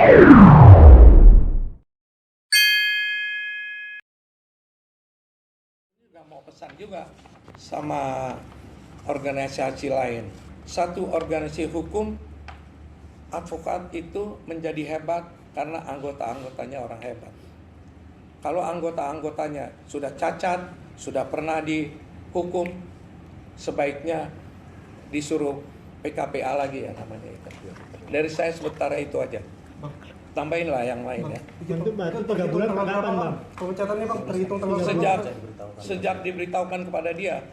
Mau pesan juga sama organisasi lain. Satu organisasi hukum, advokat itu menjadi hebat karena anggota-anggotanya orang hebat. Kalau anggota-anggotanya sudah cacat, sudah pernah dihukum, sebaiknya disuruh PKPA lagi ya namanya itu. Dari saya sementara itu aja. Tambahin lah yang lain ya. Itu berarti 3 bulan kapan, Bang? Pemecatannya Bang terhitung tanggal Sejak diberitahukan kepada dia.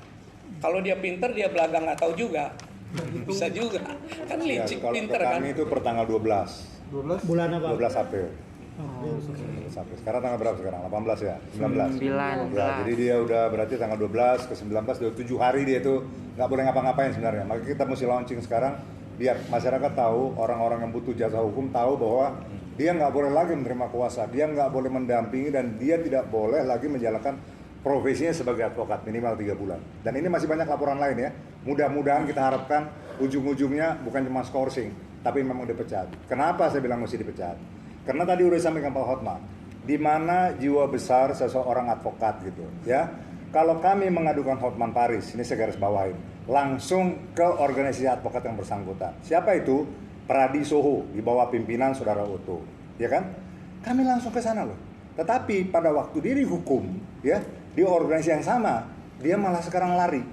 Kalau dia pinter, dia belaga nggak tahu juga. Bisa juga. Kan licik kalau pinter ke kan. kami itu per tanggal 12 Bulan apa? 12 April. Sampai sekarang tanggal berapa sekarang? 18 ya? 19. Ya, jadi dia udah berarti tanggal 12 ke 19 udah 7 hari dia itu nggak boleh ngapa-ngapain sebenarnya. Maka kita mesti launching sekarang biar masyarakat tahu, orang-orang yang butuh jasa hukum tahu bahwa dia nggak boleh lagi menerima kuasa, dia nggak boleh mendampingi, dan dia tidak boleh lagi menjalankan profesinya sebagai advokat minimal 3 bulan. Dan ini masih banyak laporan lain ya. Mudah-mudahan kita harapkan ujung-ujungnya bukan cuma skorsing, tapi memang dipecat. Kenapa saya bilang mesti dipecat? Karena tadi udah disampaikan Pak Hotma, di mana jiwa besar seseorang advokat gitu ya. Kalau kami mengadukan Hotman Paris, ini saya garis bawahin, langsung ke organisasi advokat yang bersangkutan. Siapa itu? Pradi Soho, di bawah pimpinan Saudara Oto, ya kan? Kami langsung ke sana loh. Tetapi pada waktu dia dihukum, ya, di organisasi yang sama, dia malah sekarang lari.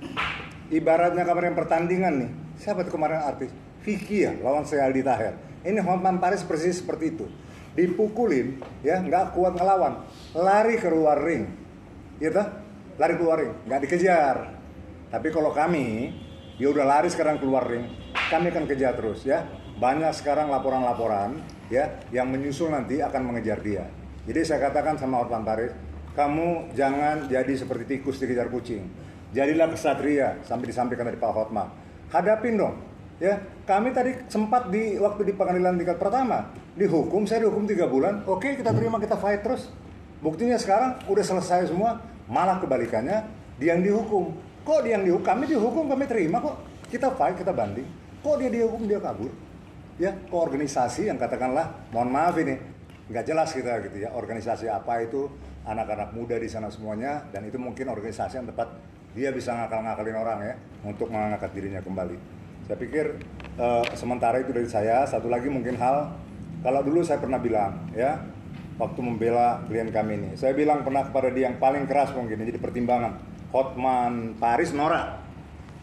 Ibaratnya kemarin pertandingan nih, siapa itu kemarin artis? Vicky ya, lawan Aldi Taher. Ini Hotman Paris persis seperti itu. Dipukulin, ya, nggak kuat ngelawan, lari keluar ring, gitu, lari keluar ring, nggak dikejar. Tapi kalau kami, dia udah lari sekarang keluar ring, kami akan kejar terus, ya. Banyak sekarang laporan-laporan ya yang menyusul nanti akan mengejar dia. Jadi saya katakan sama Hotman Paris, kamu jangan jadi seperti tikus dikejar kucing. Jadilah kesatria, sampai disampaikan dari Pak Hotman. Hadapin dong. Ya, kami tadi sempat waktu di pengadilan tingkat pertama dihukum, saya dihukum 3 bulan. Oke, kita terima, kita fight terus. Buktinya sekarang udah selesai semua, malah kebalikannya dia yang dihukum. Kok dia yang dihukum? Kami dihukum, kami terima kok. Kita fight, kita banding. Kok dia dihukum, dia kabur? Ya, ke organisasi yang katakanlah, mohon maaf ini, nggak jelas kita gitu ya, organisasi apa itu, anak-anak muda di sana semuanya, dan itu mungkin organisasi yang tepat dia bisa ngakal-ngakalin orang ya, untuk mengangkat dirinya kembali. Saya pikir sementara itu dari saya. Satu lagi mungkin hal, kalau dulu saya pernah bilang ya, waktu membela klien kami ini, saya bilang pernah kepada dia yang paling keras mungkin, jadi pertimbangan, Hotman Paris norak.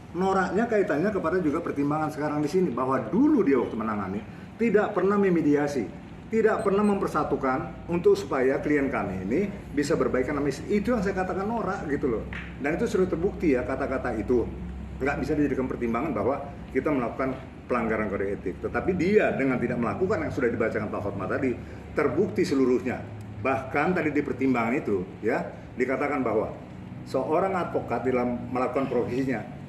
Noraknya kaitannya kepada juga pertimbangan sekarang di sini, bahwa dulu dia waktu menangani tidak pernah memediasi, tidak pernah mempersatukan untuk supaya klien kami ini bisa berbaikan. Itu yang saya katakan norak gitu loh. Dan itu sudah terbukti ya, kata-kata itu nggak bisa dijadikan pertimbangan bahwa kita melakukan pelanggaran kode etik. Tetapi dia dengan tidak melakukan yang sudah dibacakan Pak Hotma tadi, terbukti seluruhnya. Bahkan tadi di pertimbangan itu ya dikatakan bahwa seorang advokat dalam melakukan profesinya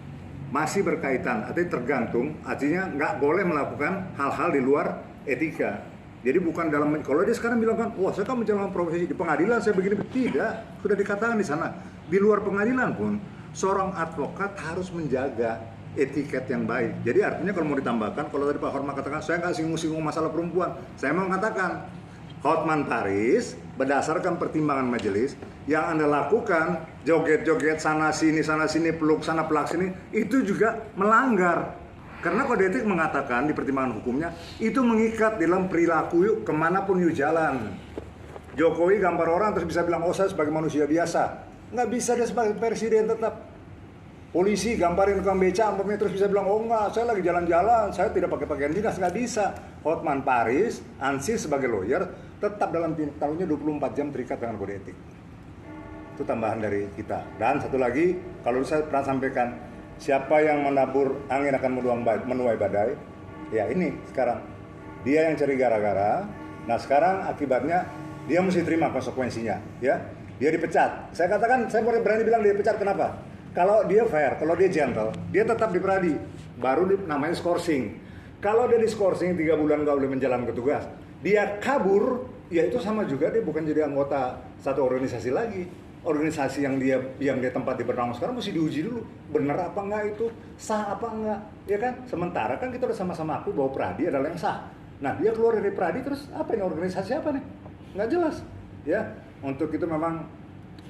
masih berkaitan, artinya tergantung, artinya nggak boleh melakukan hal-hal di luar etika. Jadi bukan dalam, kalau dia sekarang bilang kan, wah saya kan menjalankan profesi di pengadilan saya begini, tidak, sudah dikatakan di sana. Di luar pengadilan pun, seorang advokat harus menjaga etiket yang baik. Jadi artinya kalau mau ditambahkan, kalau tadi Pak Hotman katakan, saya nggak singgung-singgung masalah perempuan, saya mau mengatakan, Hotman Paris berdasarkan pertimbangan majelis yang Anda lakukan joget-joget sana sini peluk sana pelak sini itu juga melanggar, karena kode etik mengatakan di pertimbangan hukumnya itu mengikat dalam perilaku yuk kemanapun yuk jalan. Jokowi gambar orang terus bisa bilang oh saya sebagai manusia biasa, nggak bisa dia sebagai presiden tetap. Polisi gambarin tukang beca, terus bisa bilang, oh enggak, saya lagi jalan-jalan, saya tidak pakai pakaian dinas, nggak bisa. Hotman Paris, ansih sebagai lawyer, tetap dalam tahunnya 24 jam terikat dengan kode etik. Itu tambahan dari kita. Dan satu lagi, kalau saya pernah sampaikan, siapa yang menabur angin akan menuai badai, ya ini sekarang. Dia yang cari gara-gara, nah sekarang akibatnya, dia mesti terima konsekuensinya. Ya, dia dipecat. Saya katakan, saya berani bilang dia dipecat, kenapa? Kalau dia fair, kalau dia gentle, dia tetap di Pradi, baru namanya skorsing. Kalau dia di skorsing 3 bulan nggak boleh menjalankan tugas, dia kabur, ya itu sama juga dia bukan jadi anggota satu organisasi lagi. Organisasi yang dia tempati bernaung sekarang mesti diuji dulu, benar apa enggak itu, sah apa enggak, ya kan? Sementara kan kita udah sama-sama aku bahwa Pradi adalah yang sah. Nah, dia keluar dari Pradi terus apa ini, organisasi apa nih? Nggak jelas. Ya, untuk itu memang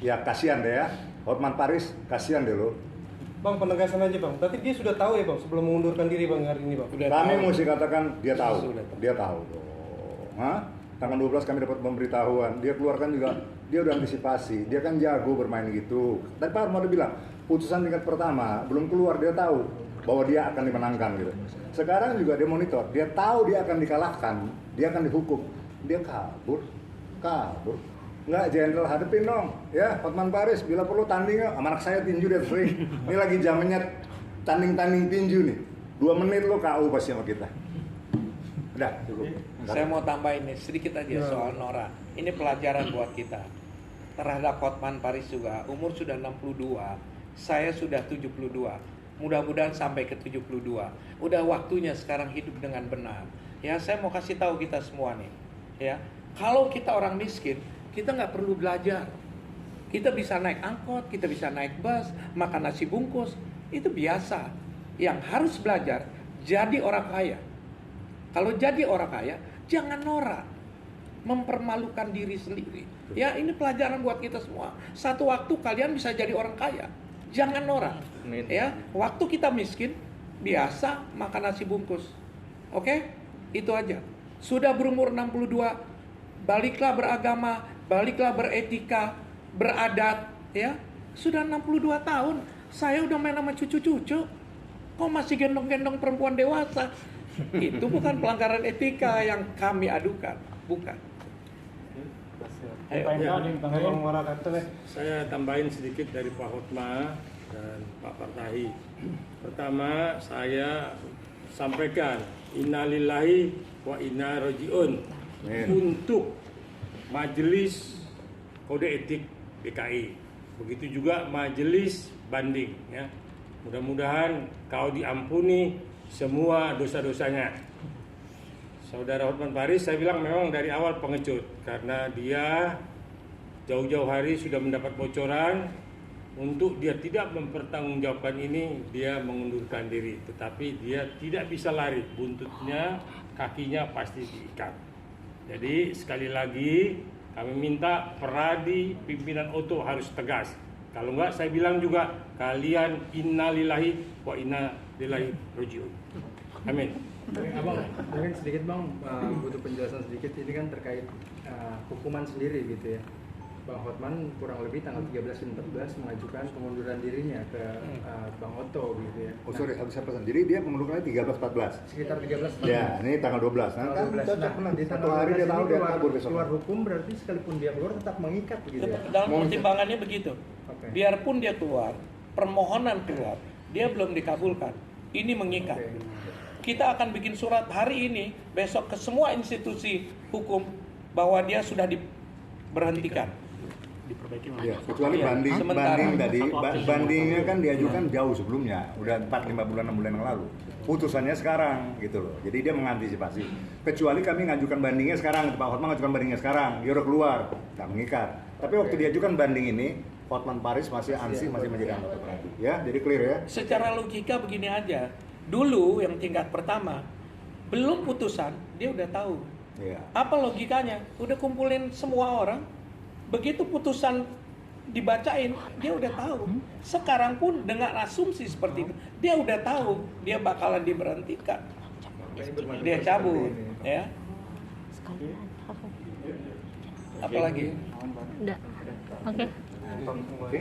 ya kasihan deh ya. Hotman Paris, kasihan deh lo. Bang, penegasan aja bang. Berarti dia sudah tahu ya bang sebelum mengundurkan diri bang hari ini bang. Kami mesti katakan dia tahu. Sudah tahu. Dia tahu. Hah? Tanggal 12 kami dapat pemberitahuan. Dia keluarkan juga, dia udah antisipasi. Dia kan jago bermain gitu. Tadi Pak Armando bilang, putusan tingkat pertama belum keluar, dia tahu bahwa dia akan dimenangkan gitu. Sekarang juga dia monitor, dia tahu dia akan dikalahkan, dia akan dihukum. Dia kabur. Nggak, jenderal hadepin dong, ya Hotman Paris, bila perlu tanding sama anak saya tinju dia sering. Ini lagi zamannya tanding tinju nih. 2 menit lo KU pasti sama kita. Udah, cukup. Saya mau tambahin nih sedikit aja soal Nora. Ini pelajaran buat kita. Terhadap Hotman Paris juga, umur sudah 62, saya sudah 72. Mudah-mudahan sampai ke 72. Udah waktunya sekarang hidup dengan benar. Ya, saya mau kasih tahu kita semua nih. Ya, kalau kita orang miskin, kita nggak perlu belajar. Kita bisa naik angkot, kita bisa naik bus, makan nasi bungkus, itu biasa. Yang harus belajar, jadi orang kaya. Kalau jadi orang kaya, jangan norak, mempermalukan diri sendiri. Ya, ini pelajaran buat kita semua. Satu waktu kalian bisa jadi orang kaya, jangan norak. Ya, waktu kita miskin, biasa makan nasi bungkus. Oke? Itu aja. Sudah berumur 62, baliklah beragama, baliklah beretika, beradat, ya. Sudah 62 tahun, saya udah main sama cucu-cucu. Kok masih gendong-gendong perempuan dewasa? Itu bukan pelanggaran etika yang kami adukan, bukan. Saya tambahin sedikit dari Pak Hotma dan Pak Partahi. Pertama, saya sampaikan innalillahi wa inna rojiun untuk Majelis Kode Etik DKI. Begitu juga Majelis Banding, ya. Mudah-mudahan kau diampuni semua dosa-dosanya. Saudara Hotman Paris, saya bilang memang dari awal pengecut karena dia jauh-jauh hari sudah mendapat bocoran untuk dia tidak mempertanggungjawabkan ini, dia mengundurkan diri. Tetapi dia tidak bisa lari, buntutnya, kakinya pasti diikat. Jadi sekali lagi kami minta Pradi pimpinan Oto harus tegas. Kalau enggak saya bilang juga kalian innalillahi wa inna ilaihi rajiun. Amin. Abang, mungkin sedikit bang, butuh penjelasan sedikit. Ini kan terkait hukuman sendiri gitu ya. Bang Hotman kurang lebih tanggal 13 dan 14 mengajukan pengunduran dirinya ke Bang Oto gitu ya. Oh sorry, habis saya pesan. Jadi dia mengundurkannya 13-14. Sekitar 13. Ya, ini tanggal 12. Nah, kan cocok benar. Di satu hari dia tahu dia kabur besok. Keluar hukum berarti sekalipun dia keluar tetap mengikat gitu ya. Dalam pertimbangannya begitu. Oke. Biarpun dia keluar, permohonan keluar, dia belum dikabulkan. Ini mengikat. Kita akan bikin surat hari ini, besok ke semua institusi hukum bahwa dia sudah diberhentikan. Ya, kecuali banding tadi, bandingnya kan diajukan jauh sebelumnya, udah 4-5 bulan 6 bulan yang lalu. Putusannya sekarang gitu loh. Jadi dia mengantisipasi. Kecuali kami ngajukan bandingnya sekarang, Pak Hotman ngajukan bandingnya sekarang, dia udah keluar, nggak mengikat. Tapi waktu diajukan banding ini, Hotman Paris masih masih menjadi anggota Pradi. Ya, jadi clear ya. Secara logika begini aja. Dulu yang tingkat pertama, belum putusan, dia udah tahu. Iya. Apa logikanya? Udah kumpulin semua orang, begitu putusan dibacain, dia udah tahu. Sekarang pun dengan asumsi seperti itu, dia udah tahu dia bakalan diberhentikan. Dia cabut, ya. Apalagi? Udah. Oke. Oke.